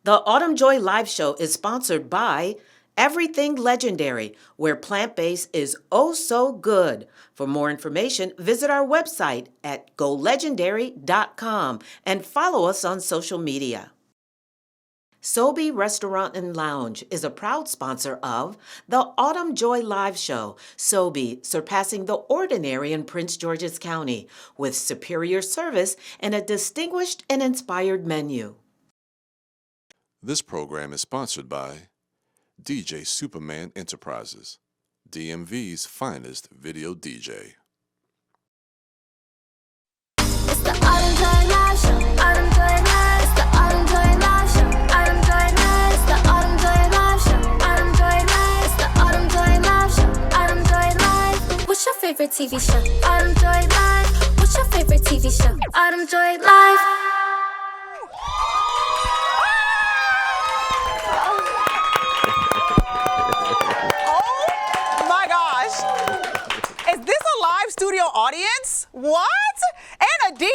The Autumn Joi Live Show is sponsored by Everything Legendary, where plant-based is oh so good. For more information, visit our website at golegendary.com and follow us on social media. Sobe Restaurant and Lounge is a proud sponsor of the Autumn Joi Live Show. Sobe, surpassing the ordinary in Prince George's County, with superior service and a distinguished and inspired menu. This program is sponsored by DJ Superman Enterprises, DMV's finest video DJ. It's the Autumn Joi Live Show. Autumn Joi Live. It's the Autumn Joi Live Show. Autumn Joi Live. It's the Autumn Joi Live Show. Autumn Joi Live. It's the Autumn Joi Live Show. Autumn Joi Live. What's your favorite TV show? Autumn Joi Live. What's your favorite TV show? Autumn Joi Live. Is this a live studio audience? What? And a DJ?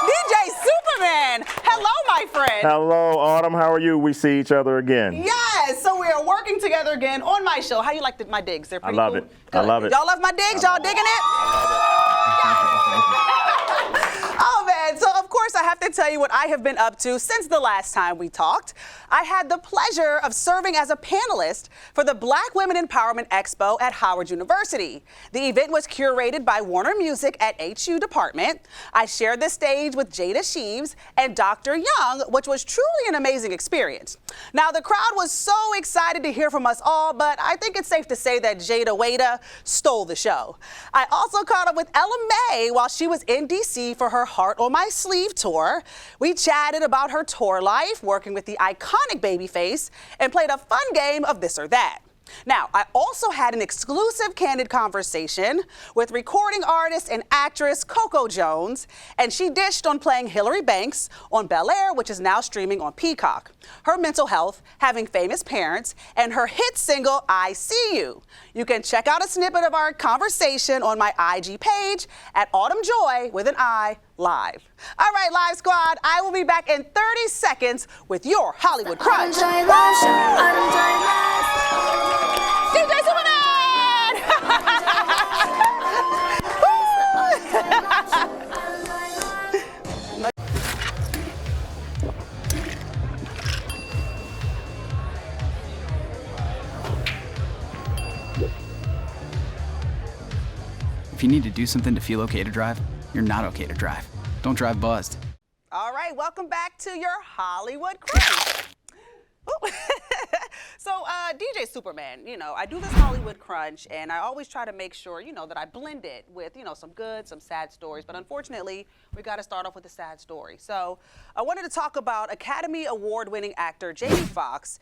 DJ Superman. Hello, my friend. Hello, Autumn. How are you? We see each other again. Yes, so we are working together again on my show. How you like my digs? They're pretty I love cool? it. Good. I love it. Y'all love my digs? Y'all digging it? Oh, man. So, of course, I have to tell you what I have been up to since the last time we talked. I had the pleasure of serving as a panelist for the Black Women Empowerment Expo at Howard University. The event was curated by Warner Music at HU Department. I shared the stage with Jada Sheaves and Dr. Young, which was truly an amazing experience. Now, the crowd was so excited to hear from us all, but I think it's safe to say that Jada Wada stole the show. I also caught up with Ella May while she was in D.C. for her Heart on My Sleeve tour. We chatted about her tour life, working with the iconic Babyface, and played a fun game of this or that. Now, I also had an exclusive candid conversation with recording artist and actress Coco Jones, and she dished on playing Hillary Banks on Bel Air, which is now streaming on Peacock, her mental health, having famous parents, and her hit single, I See You. You can check out a snippet of our conversation on my IG page at Autumn Joi with an I Live. All right, Live Squad, I will be back in 30 seconds with your Hollywood Crunch. Autumn Joi Live Show. Autumn Joi Live. DJ Superman! If you need to do something to feel okay to drive, you're not okay to drive. Don't drive buzzed. All right, welcome back to your Hollywood Crunch. So, DJ Superman, you know, I do this Hollywood Crunch, and I always try to make sure, you know, that I blend it with, you know, some good, some sad stories. But unfortunately, we got to start off with a sad story. So, I wanted to talk about Academy Award-winning actor Jamie Foxx.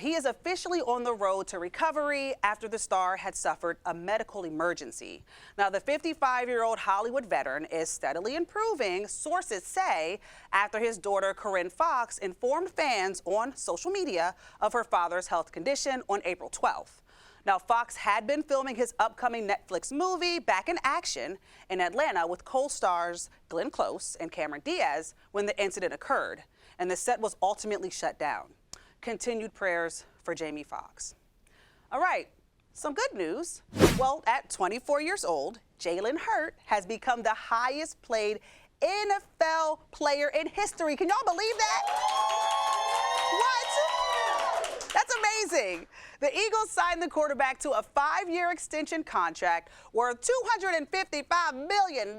He is officially on the road to recovery after the star had suffered a medical emergency. Now, the 55-year-old Hollywood veteran is steadily improving, sources say, after his daughter Corinne Foxx informed fans on social media of her father's health condition on April 12th. Now, Foxx had been filming his upcoming Netflix movie Back in Action in Atlanta with co-stars Glenn Close and Cameron Diaz when the incident occurred, and the set was ultimately shut down. Continued prayers for Jamie Foxx. All right, some good news. Well, at 24 years old, Jalen Hurts has become the highest paid NFL player in history. Can y'all believe that? What? That's amazing. The Eagles signed the quarterback to a 5-year extension contract worth $255 million.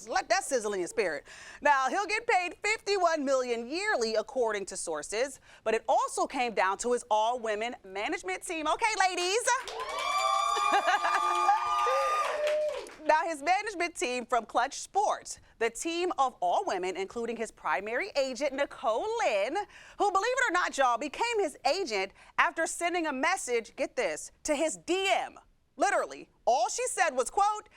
Let that sizzle in your spirit. Now, he'll get paid $51 million yearly, according to sources, but it also came down to his all-women management team. Okay, ladies. Now, his management team from Clutch Sports, the team of all women, including his primary agent, Nicole Lynn, who, believe it or not, y'all, became his agent after sending a message, get this, to his DM. Literally, all she said was, quote,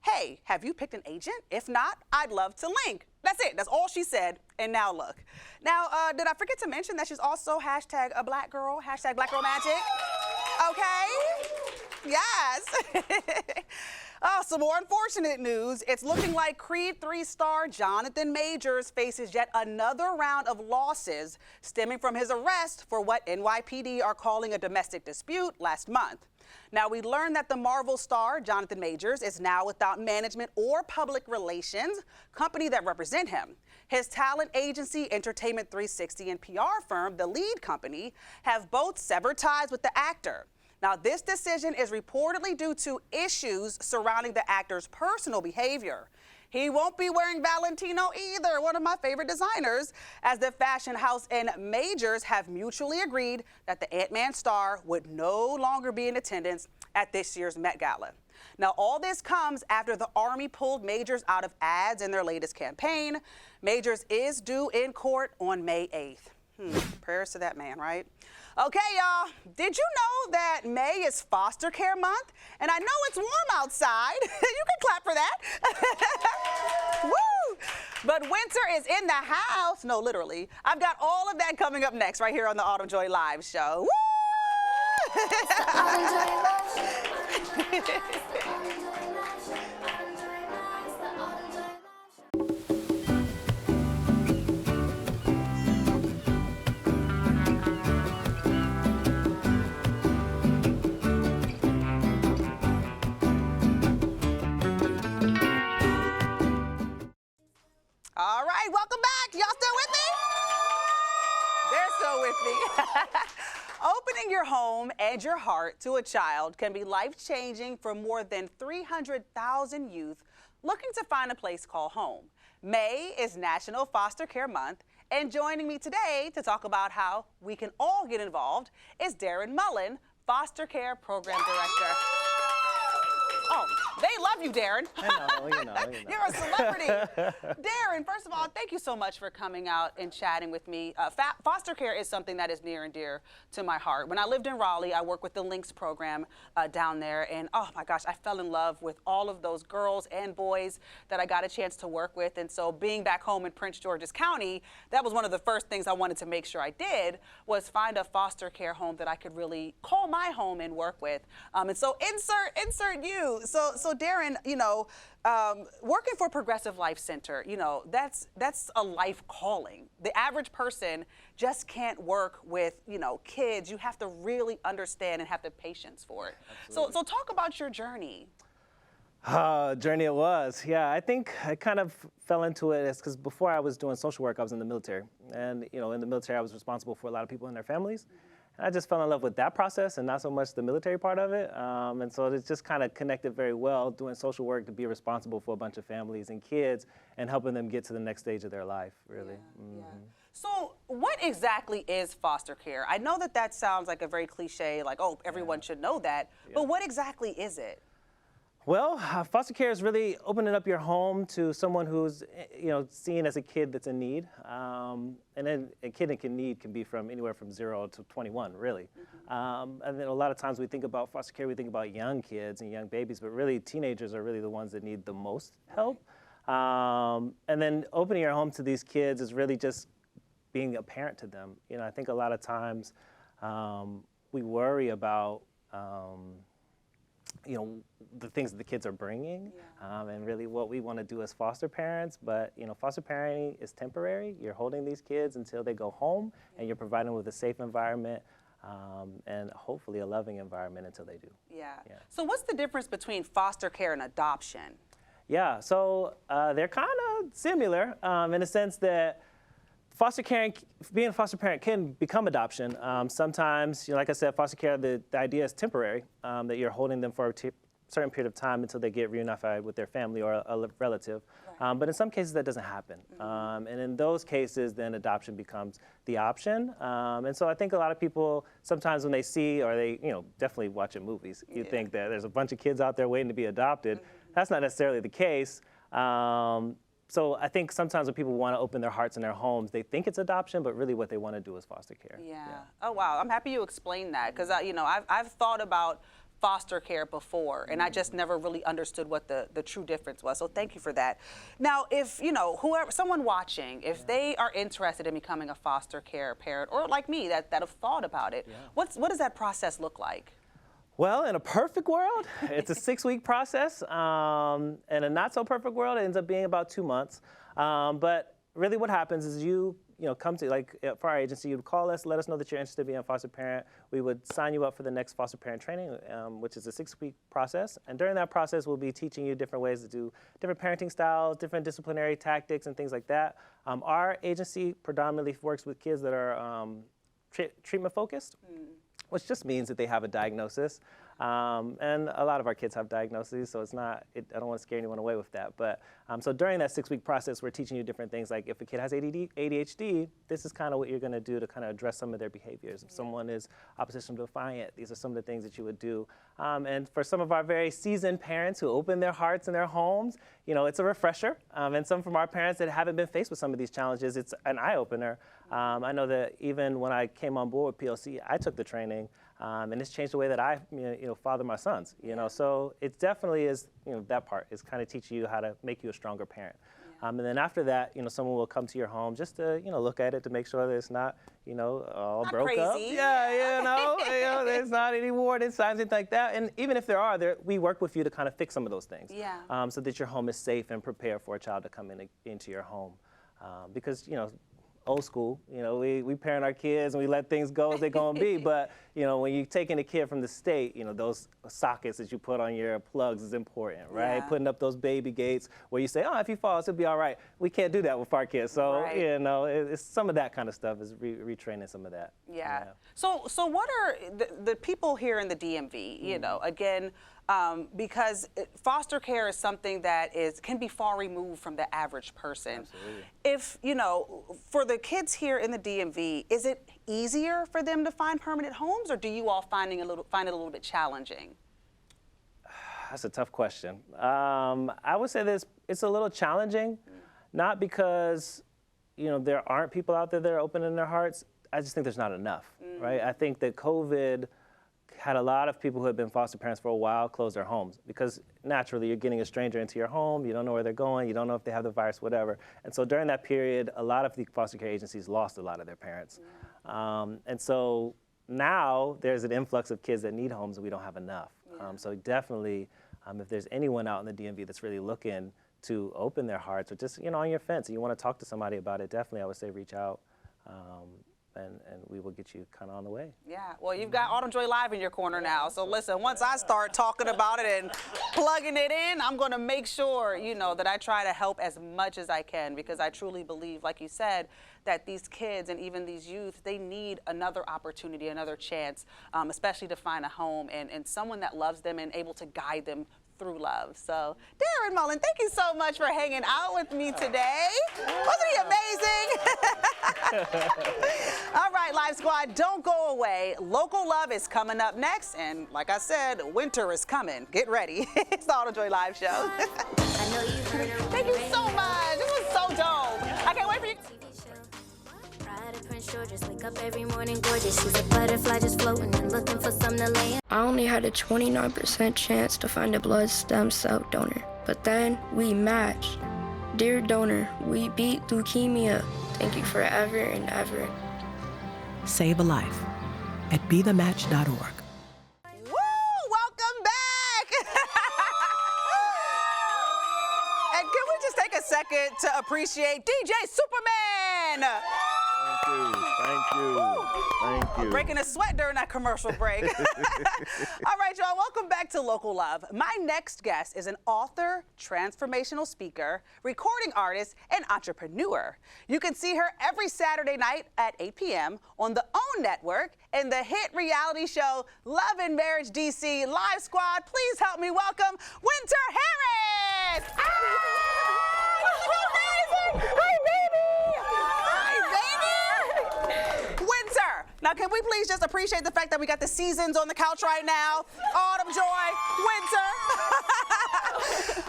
"Hey, have you picked an agent? If not, I'd love to link." That's it. That's all she said. And now look. Now, did I forget to mention that she's also hashtag a black girl, hashtag black girl magic? Okay? Yes. Some more unfortunate news. It's looking like Creed 3 star Jonathan Majors faces yet another round of losses stemming from his arrest for what NYPD are calling a domestic dispute last month. Now, we learned that the Marvel star, Jonathan Majors, is now without management or public relations company that represent him. His talent agency, Entertainment 360, and PR firm, The Lead Company, have both severed ties with the actor. Now, this decision is reportedly due to issues surrounding the actor's personal behavior. He won't be wearing Valentino either, one of my favorite designers, as the fashion house and Majors have mutually agreed that the Ant-Man star would no longer be in attendance at this year's Met Gala. Now, all this comes after the Army pulled Majors out of ads in their latest campaign. Majors is due in court on May 8th. Prayers to that man, right? Okay, y'all, did you know that May is foster care month? And I know it's warm outside. You can clap for that. Woo! But winter is in the house. No, literally. I've got all of that coming up next right here on the Autumn Joi Live Show. Woo! All right, welcome back. Y'all still with me? They're still with me. Opening your home and your heart to a child can be life-changing for more than 300,000 youth looking to find a place called home. May is National Foster Care Month, and joining me today to talk about how we can all get involved is Darren Mullen, Foster Care Program Director. Oh, they love you, Darren. I know. You're a celebrity. Darren, first of all, thank you so much for coming out and chatting with me. Foster care is something that is near and dear to my heart. When I lived in Raleigh, I worked with the Links program down there, and oh my gosh, I fell in love with all of those girls and boys that I got a chance to work with. And so being back home in Prince George's County, that was one of the first things I wanted to make sure I did, was find a foster care home that I could really call my home and work with. And so insert you. So Darren, you know, working for Progressive Life Center, you know, that's a life calling. The average person just can't work with, you know, kids. You have to really understand and have the patience for it. So talk about your journey. Journey it was. Yeah, I think I kind of fell into it because before I was doing social work, I was in the military. And, you know, in the military, I was responsible for a lot of people and their families. And I just fell in love with that process and not so much the military part of it. And so it just kind of connected very well, doing social work to be responsible for a bunch of families and kids and helping them get to the next stage of their life, really. Yeah. So what exactly is foster care? I know that sounds like a very cliche, like, oh, everyone should know that. But what exactly is it? Well, foster care is really opening up your home to someone who's, you know, seen as a kid that's in need. And then a kid in need can be from anywhere from 0 to 21, really. And then a lot of times we think about foster care, we think about young kids and young babies, but really teenagers are really the ones that need the most help. And then opening your home to these kids is really just being a parent to them. You know, I think a lot of times we worry about you know, the things that the kids are bringing, and really what we want to do as foster parents. But, you know, foster parenting is temporary. You're holding these kids until they go home, and you're providing them with a safe environment and hopefully a loving environment until they do. Yeah. So what's the difference between foster care and adoption? Yeah, so they're kind of similar in the sense that foster care, being a foster parent can become adoption. Sometimes, you know, like I said, foster care, the idea is temporary, that you're holding them for a certain period of time until they get reunified with their family or a relative. But in some cases, that doesn't happen. And in those cases, then adoption becomes the option. And so I think a lot of people, sometimes when they see, or they, you know, definitely watching movies, you think that there's a bunch of kids out there waiting to be adopted. That's not necessarily the case. So I think sometimes when people want to open their hearts and their homes, they think it's adoption, but really what they want to do is foster care. Oh, wow. I'm happy you explained that, because, you know, I've thought about foster care before, and I just never really understood what the true difference was. So thank you for that. Now, if, you know, someone watching, if they are interested in becoming a foster care parent, or like me, that have thought about it, what does that process look like? Well, in a perfect world, it's a 6-week process. In a not so perfect world, it ends up being about 2 months. But really what happens is you come to, like, for our agency, you'd call us, let us know that you're interested in being a foster parent. We would sign you up for the next foster parent training, which is a 6-week process. And during that process, we'll be teaching you different ways to do different parenting styles, different disciplinary tactics, and things like that. Our agency predominantly works with kids that are treatment focused, which just means that they have a diagnosis. And a lot of our kids have diagnoses, so it's not, I don't want to scare anyone away with that. But so during that 6-week process, we're teaching you different things. Like if a kid has ADHD, this is kind of what you're going to do to kind of address some of their behaviors. If someone is opposition defiant, these are some of the things that you would do. And for some of our very seasoned parents who open their hearts and their homes, it's a refresher. And some from our parents that haven't been faced with some of these challenges, it's an eye-opener. I know that even when I came on board with PLC, I took the training. And it's changed the way that I, father my sons, So it definitely is, that part is kind of teaching you how to make you a stronger parent. And then after that, someone will come to your home just to, look at it to make sure that it's not, all not broke crazy. up. Yeah, there's not any warning signs, anything like that. And even if there are, we work with you to kind of fix some of those things. Yeah. So that your home is safe and prepared for a child to come into your home. Because, old school, we parent our kids and we let things go as they're gonna be, but when you're taking a kid from the state, those sockets that you put on your plugs is important, right? Yeah. Putting up those baby gates where you say, oh, if he falls, he'll be all right. We can't do that with our kids, so Right. It's some of that kind of stuff is retraining some of that. Yeah. So what are the people here in the DMV, again, because foster care is something that can be far removed from the average person. Absolutely. If, for the kids here in the DMV, is it easier for them to find permanent homes, or do you all find it a little bit challenging? That's a tough question. I would say it's a little challenging, not because, there aren't people out there that are opening their hearts. I just think there's not enough, right? I think that COVID had a lot of people who had been foster parents for a while close their homes because naturally you're getting a stranger into your home, you don't know where they're going, you don't know if they have the virus, whatever. And so during that period, a lot of the foster care agencies lost a lot of their parents. And so now there's an influx of kids that need homes and we don't have enough. So definitely, if there's anyone out in the DMV that's really looking to open their hearts or just, on your fence and you want to talk to somebody about it, definitely I would say reach out. And we will get you kind of on the way. Yeah, well, you've got Autumn Joi Live in your corner now. So listen, once I start talking about it and plugging it in, I'm going to make sure, that I try to help as much as I can because I truly believe, like you said, that these kids and even these youth, they need another opportunity, another chance, especially to find a home and someone that loves them and able to guide them through love. So, Darren Mullen, thank you so much for hanging out with me today. Wasn't he amazing? All right, Live Squad, don't go away. Local Love is coming up next, and like I said, winter is coming. Get ready. It's the Autumn Joi Live Show. Thank you so much. This was so dope. I can't wait for you. Just wake up every morning gorgeous. She's a butterfly just floating and looking for something to lay in. I only had a 29% chance to find a blood stem cell donor, but then we matched. Dear donor, we beat leukemia. Thank you forever and ever. Save a life at BeTheMatch.org. Woo! Welcome back! And can we just take a second to appreciate DJ Superman? Thank you. Breaking a sweat during that commercial break. All right, y'all, welcome back to Local Love. My next guest is an author, transformational speaker, recording artist, and entrepreneur. You can see her every Saturday night at 8 p.m. on the OWN network and the hit reality show Love and Marriage DC. Live Squad, please help me welcome Winter Harris! Amazing! Hi, baby! Winter. Now, can we please just appreciate the fact that we got the seasons on the couch right now? Autumn Joi, Winter.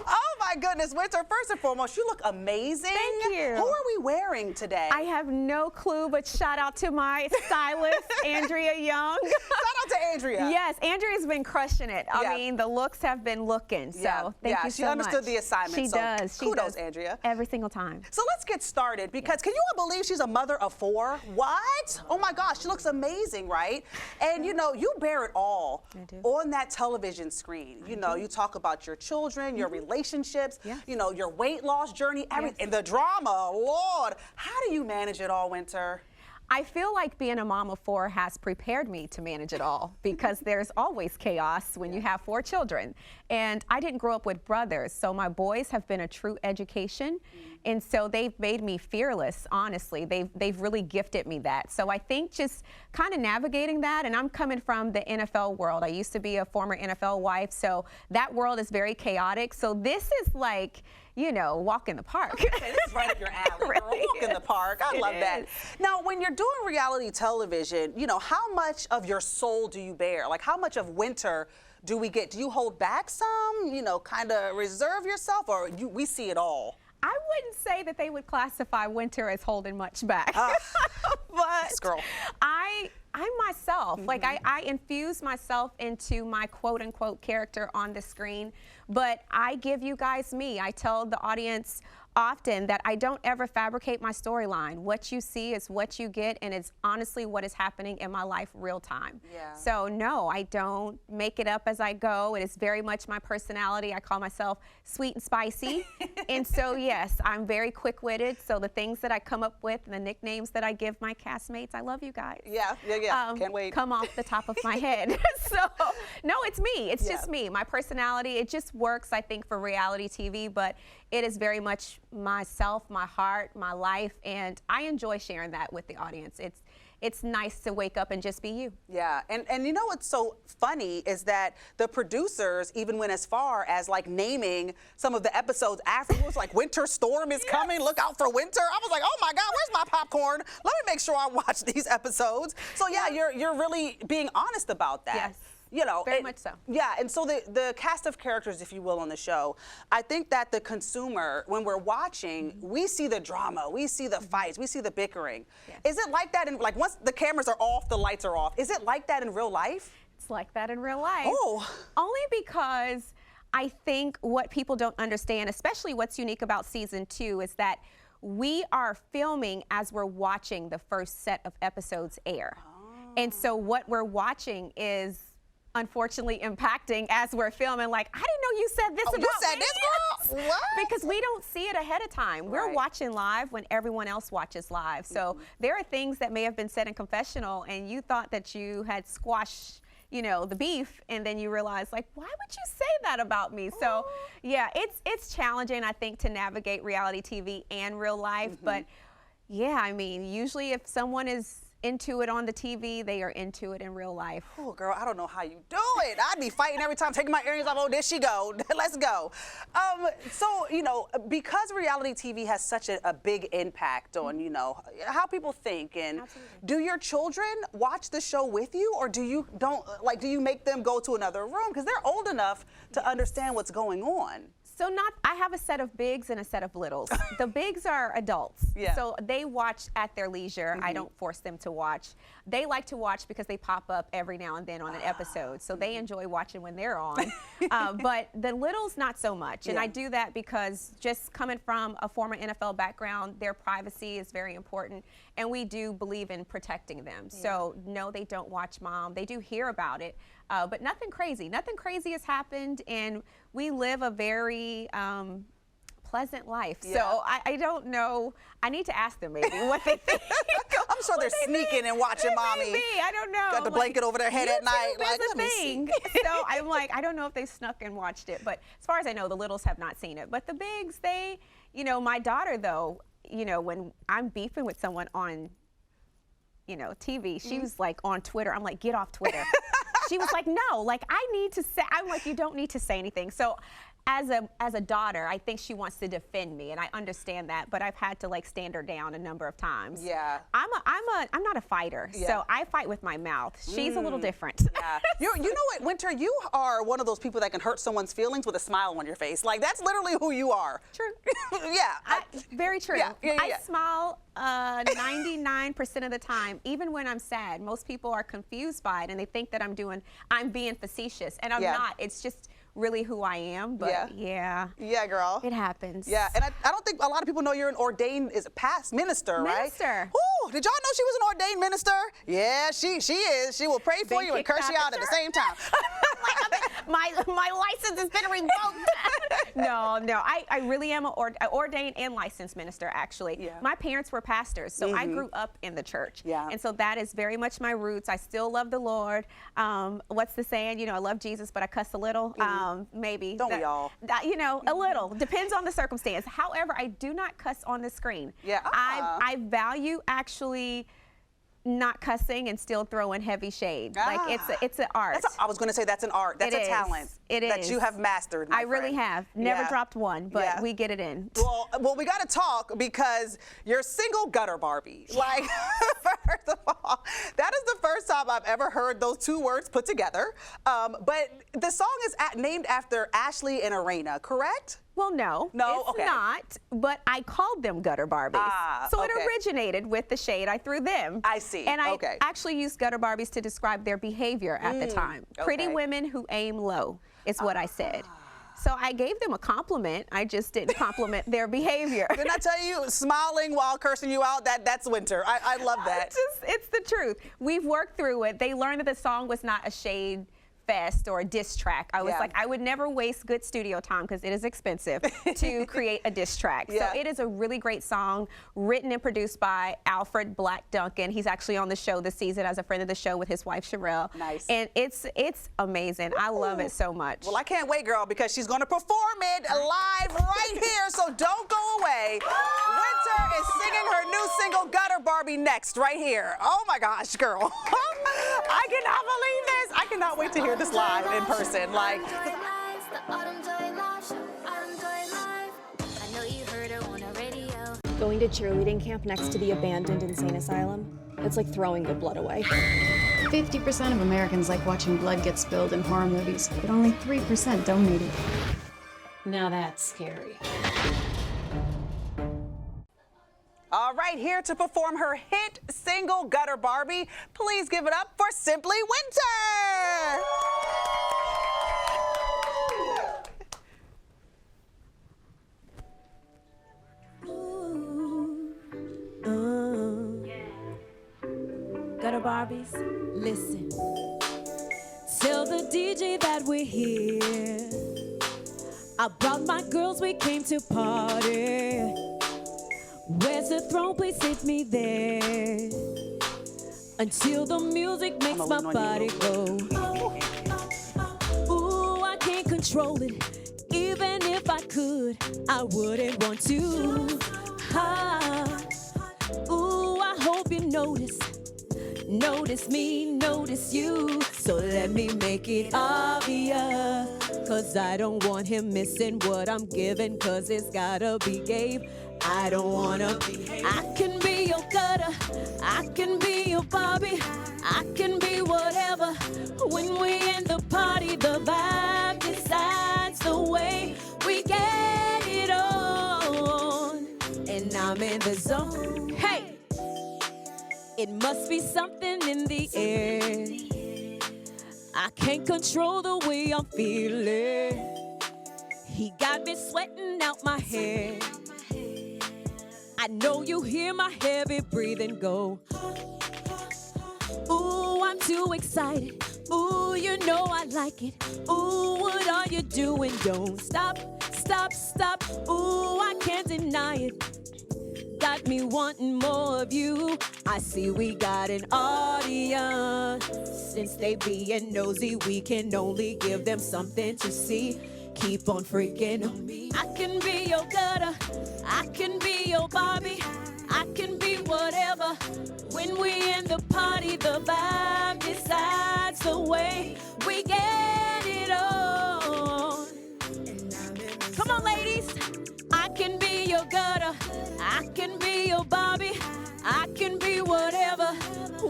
Oh my my goodness, Winter, first and foremost, you look amazing. Thank you. Who are we wearing today? I have no clue, but shout out to my stylist, Andrea Young. Shout out to Andrea. Yes, Andrea's been crushing it. I mean, the looks have been looking, so thank you so much. She understood the assignment. She does. She kudos, does. Andrea. Every single time. So let's get started because can you all believe she's a mother of 4? What? Oh my gosh, she looks amazing, right? And you know, you bear it all on that television screen. You know, you talk about your children, your relationships, you know, your weight loss journey, everything, and the drama. Lord, how do you manage it all, Winter? I feel like being a mom of 4 has prepared me to manage it all because there's always chaos when you have 4 children. And I didn't grow up with brothers, so my boys have been a true education. And so they've made me fearless, honestly. They've really gifted me that. So I think just kind of navigating that, and I'm coming from the NFL world. I used to be a former NFL wife, so that world is very chaotic. So this is like, you know, walk in the park. Okay, this is right up your alley, girl. Walk in the park. I love that. Now, when you're doing reality television, you know, how much of your soul do you bear? Like, how much of Winter do we get? Do you hold back some, you know, kind of reserve yourself, or we see it all? I wouldn't say that they would classify Winter as holding much back. But this girl. I'm myself. Like I infuse myself into my quote unquote character on the screen, but I give you guys me. I tell the audience often that I don't ever fabricate my storyline. What you see is what you get, and it's honestly what is happening in my life real time. So no, I don't make it up as I go. It is very much my personality. I call myself sweet and spicy. And so yes, I'm very quick-witted. So the things that I come up with and the nicknames that I give my castmates, I love you guys. Can't wait. Come off the top of my head. So no, it's me. It's just me. My personality, it just works, I think, for reality TV, but it is very much myself, my heart, my life, and I enjoy sharing that with the audience. It's nice to wake up and just be you. Yeah, and you know what's so funny is that the producers even went as far as like naming some of the episodes afterwards, like Winter Storm is coming, look out for Winter. I was like, oh my God, where's my popcorn? Let me make sure I watch these episodes. So yeah, you're really being honest about that. Yes. You know, very much so. Yeah, and so the cast of characters, if you will, on the show, I think that the consumer, when we're watching, we see the drama, we see the fights, we see the bickering. Is it like that in, like, once the cameras are off, the lights are off, is it like that in real life? It's like that in real life. Oh. Only because I think what people don't understand, especially what's unique about season 2, is that we are filming as we're watching the first set of episodes air. And so what we're watching is unfortunately impacting as we're filming. Like, I didn't know you said this about you said me. this, girl? What? Because we don't see it ahead of time. We're watching live when everyone else watches live. So there are things that may have been said in confessional and you thought that you had squashed, you know, the beef, and then you realize, like, why would you say that about me? So yeah, it's challenging, I think, to navigate reality TV and real life. But yeah, I mean, usually if someone is into it on the TV, they are into it in real life. Oh, girl, I don't know how you do it. I'd be fighting every time, taking my earrings off. Oh, there she go. Let's go. So, you know, because reality TV has such a big impact on, you know, how people think, and do your children watch the show with you, or do you make them go to another room? Because they're old enough to understand what's going on. So I have a set of bigs and a set of littles. The bigs are adults, so they watch at their leisure. I don't force them to watch. They like to watch because they pop up every now and then on an episode, so they enjoy watching when they're on. But the littles, not so much. And I do that because just coming from a former NFL background, their privacy is very important, and we do believe in protecting them. So no, they don't watch Mom. They do hear about it, but nothing crazy. Nothing crazy has happened, and we live a very pleasant life. So I don't know. I need to ask them maybe what they think. I'm sure they're sneaking and watching Mommy. Maybe, I don't know. Got the blanket over their head at night. Like, let me see. So I'm like, I don't know if they snuck and watched it, but as far as I know, the littles have not seen it. But the bigs, they, you know, my daughter though, you know, when I'm beefing with someone on, you know, TV, she was like on Twitter. I'm like, get off Twitter. She was like, no, like I need to say, I'm like, you don't need to say anything. So as a daughter, I think she wants to defend me, and I understand that, but I've had to like stand her down a number of times. Yeah. I'm not a fighter, so I fight with my mouth. She's a little different. Yeah. You know what, Winter, you are one of those people that can hurt someone's feelings with a smile on your face. Like, that's literally who you are. True. Yeah. Very true. Yeah. I smile 99% of the time, even when I'm sad. Most people are confused by it, and they think that I'm being facetious, and I'm not. It's just really who I am, but yeah, girl, it happens. Yeah, and I don't think a lot of people know you're an ordained minister, right? Minister. Ooh, did y'all know she was an ordained minister? Yeah, she is. She will pray for you and curse you out at the same time. my license has been revoked. No, I really am an ordained and licensed minister, actually. Yeah. My parents were pastors, so I grew up in the church. Yeah. And so that is very much my roots. I still love the Lord. What's the saying? You know, I love Jesus, but I cuss a little. Maybe. Don't we all? You know, a little. Depends on the circumstance. However, I do not cuss on the screen. Yeah. I value actually not cussing and still throwing heavy shade. Like it's an art. I was going to say that's an art. That's a talent. That you have mastered. My really friend. have. Never dropped one, but we get it in. Well, we got to talk because you're single gutter Barbie. Like, first of all, that is the first time I've ever heard those two words put together. But the song is named after Ashley and Arena, correct? Well, no, it's not, but I called them gutter Barbies. So it originated with the shade I threw them. I see. And I actually used gutter Barbies to describe their behavior at the time. Pretty women who aim low is what I said. So I gave them a compliment. I just didn't compliment their behavior. Didn't I tell you, smiling while cursing you out, that's Winter. I love that. It's the truth. We've worked through it. They learned that the song was not a shade fest or a diss track. I was like, I would never waste good studio time because it is expensive to create a diss track. So it is a really great song, written and produced by Alfred Black Duncan. He's actually on the show this season as a friend of the show with his wife Sherelle. Nice. And it's amazing. I love it so much. Well, I can't wait, girl, because she's going to perform it live right here. So don't go away. Winter is singing her new single Gutter Barbie next right here. Oh my gosh, girl. I cannot believe this. I cannot wait to hear this live in person. Like, Autumn Joi Live Show. Autumn Joi Live. I know you heard her on the radio. Going to cheerleading camp next to the abandoned insane asylum, it's like throwing good blood away. 50% of Americans like watching blood get spilled in horror movies, but only 3% donate it. Now that's scary. all right, here to perform her hit single Gutter Barbie, please give it up for Simply Winter. Gutter Barbies, listen. Tell the DJ that we're here. I brought my girls, we came to party. Where's the throne? Please sit me there. Until the music makes my body go. Ooh, I can't control it. Even if I could, I wouldn't want to. Ooh, I hope you notice. Notice me, notice you. So let me make it obvious. Cause I don't want him missing what I'm giving. Cause it's gotta be Gabe. I don't wanna be. I can be your gutter. I can be your Barbie. I can be whatever. When we in the party, the vibe decides the way we get it on. And I'm in the zone. Hey! It must be something in the air. I can't control the way I'm feeling. He got me sweating out my hair. I know you hear my heavy breathing go. Ooh, I'm too excited. Ooh, you know I like it. Ooh, what are you doing? Don't stop, stop, stop. Ooh, I can't deny it. Got me wanting more of you. I see we got an audience. Since they being nosy, we can only give them something to see. Keep on freaking on me. I can be your gutter. I can be your Barbie. I can be whatever. When we in the party, the vibe decides the way we get it on. And I'm can be your Barbie. I can be whatever.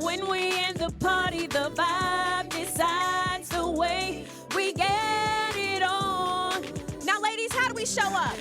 When we in the party, the vibe decides the way we get it on. Now, ladies, how do we show up?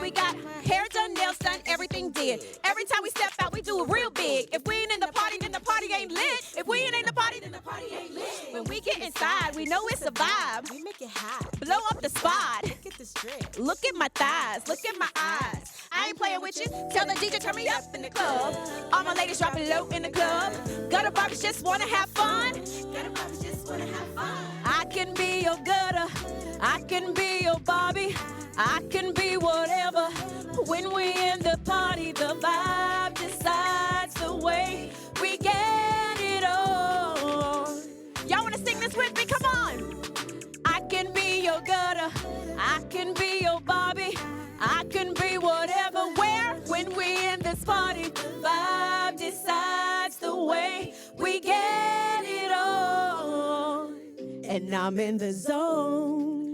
We got hair done, nails done, everything did. Every time we step out, we do it real big. If we ain't in the party, then the party ain't lit. If we ain't in the party, then the party ain't lit. When we get inside, we know it's a vibe. We make it hot. Blow up the spot. Look at this drip. Look at my thighs. Look at my eyes. I ain't playing with you. Tell the DJ turn me up in the club. All my ladies drop it low in the club. Gutter Barbies just wanna have fun. Gutter Barbies just wanna have fun. I can be your gutter. I can be your Barbie. I can be whatever. When we in the party, the vibe decides the way we get it on. Y'all wanna sing this with me? Come on. I can be your gutter. I can be your Barbie. I can be whatever. Where? When we in this party, the vibe decides the way we get it on. And I'm in the zone.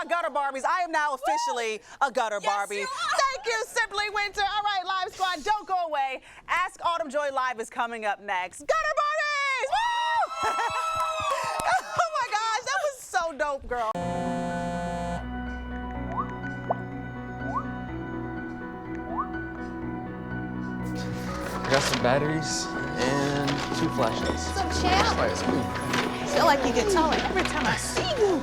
Gutter Barbies. I am now officially a Gutter Barbie. Thank you, Simply Winter. All right, Live Squad, don't go away. Ask Autumn Joi Live is coming up next. Gutter Barbies! Woo! Oh my gosh, that was so dope, girl. I got some batteries and 2 flashlights. Some champ. Feel like you get taller every time I see you.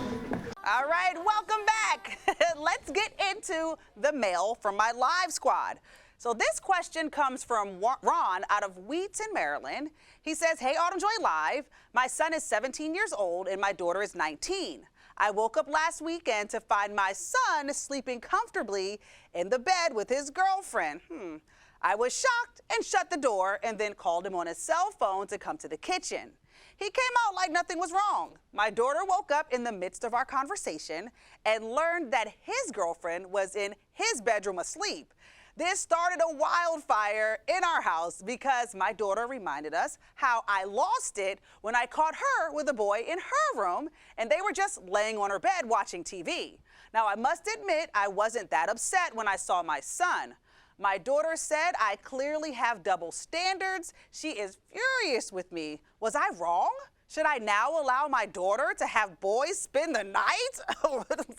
All right, welcome back. Let's get into the mail from my Live Squad. So this question comes from Ron out of Wheaton, Maryland. He says, hey, Autumn Joi Live. My son is 17 years old and my daughter is 19. I woke up last weekend to find my son sleeping comfortably in the bed with his girlfriend. I was shocked and shut the door and then called him on his cell phone to come to the kitchen. He came out like nothing was wrong. My daughter woke up in the midst of our conversation and learned that his girlfriend was in his bedroom asleep. This started a wildfire in our house because my daughter reminded us how I lost it when I caught her with a boy in her room and they were just laying on her bed watching TV. Now, I must admit I wasn't that upset when I saw my son. My daughter said I clearly have double standards. She is furious with me. Was I wrong? Should I now allow my daughter to have boys spend the night?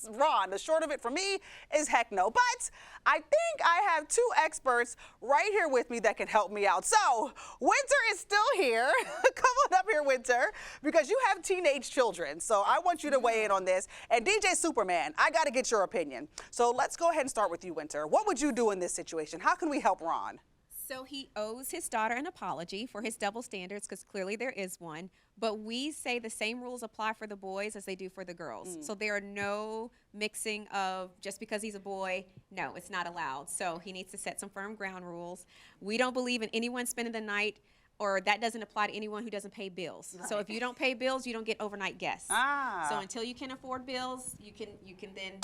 Ron, the short of it for me is heck no. But I think I have 2 experts right here with me that can help me out. So Winter is still here. Come on up here, Winter, because you have teenage children. So I want you to weigh in on this. And DJ Superman, I got to get your opinion. So let's go ahead and start with you, Winter. What would you do in this situation? How can we help Ron? So he owes his daughter an apology for his double standards because clearly there is one. But we say the same rules apply for the boys as they do for the girls. So there are no mixing of just because he's a boy. No, it's not allowed. So he needs to set some firm ground rules. We don't believe in anyone spending the night, or that doesn't apply to anyone who doesn't pay bills. Right. So if you don't pay bills, you don't get overnight guests. So until you can afford bills, you can then,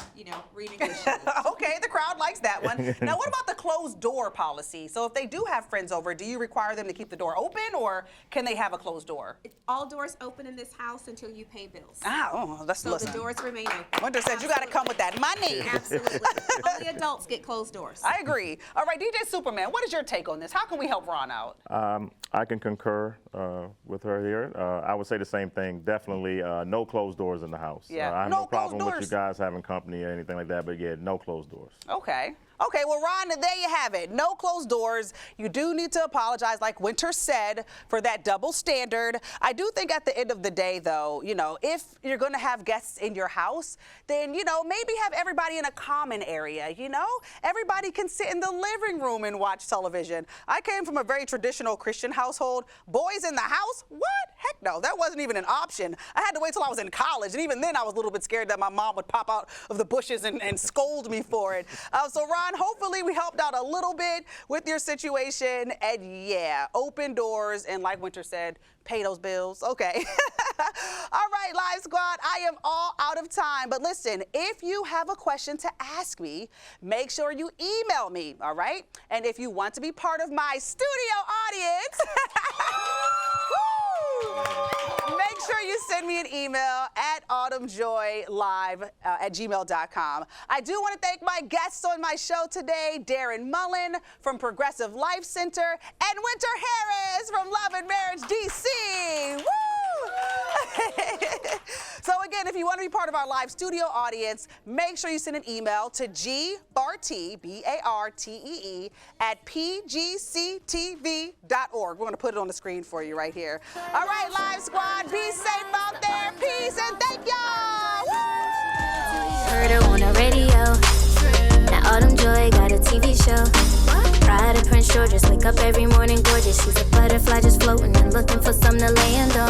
renegotiate. Okay, the crowd likes that one. Now, what about the closed door policy? So if they do have friends over, do you require them to keep the door open, or can they have a closed door? All doors open in this house until you pay bills. Let's so listen. the doors remain open. Winter said you got to come with that money. Absolutely. Only adults get closed doors. I agree. All right, DJ Superman, what is your take on this? How can we help Ron out? I can concur with her here. I would say the same thing. Definitely no closed doors in the house. Yeah. I have no problem with you guys having company or anything like that, but yeah, no closed doors. Okay. Okay, well, Ron, there you have it. No closed doors. You do need to apologize, like Winter said, for that double standard. I do think at the end of the day, though, if you're going to have guests in your house, then, maybe have everybody in a common area, Everybody can sit in the living room and watch television. I came from a very traditional Christian household. Boys in the house? What? Heck no, that wasn't even an option. I had to wait till I was in college, and even then I was a little bit scared that my mom would pop out of the bushes and scold me for it. So, Ron, hopefully we helped out a little bit with your situation. And yeah, open doors, and like Winter said, pay those bills. Okay. All right, Live Squad, I am all out of time. But listen, if you have a question to ask me, make sure you email me, all right? And if you want to be part of my studio audience, make sure you send me an email at autumnjoylive@gmail.com. I do want to thank my guests on my show today, Darren Mullen from Progressive Life Center and Winter Harris from Love and Marriage DC. Woo! So again, if you want to be part of our live studio audience, make sure you send an email to gbartee, B-A-R-T-E-E, at PGCTV.org. We're going to put it on the screen for you right here. All right, Live Squad, be safe out there. Peace and thank y'all. Woo! Heard her on the radio. Now Autumn Joi got a TV show. Pride of Prince George's, wake up every morning gorgeous. She's a butterfly just floating and looking for something to land on.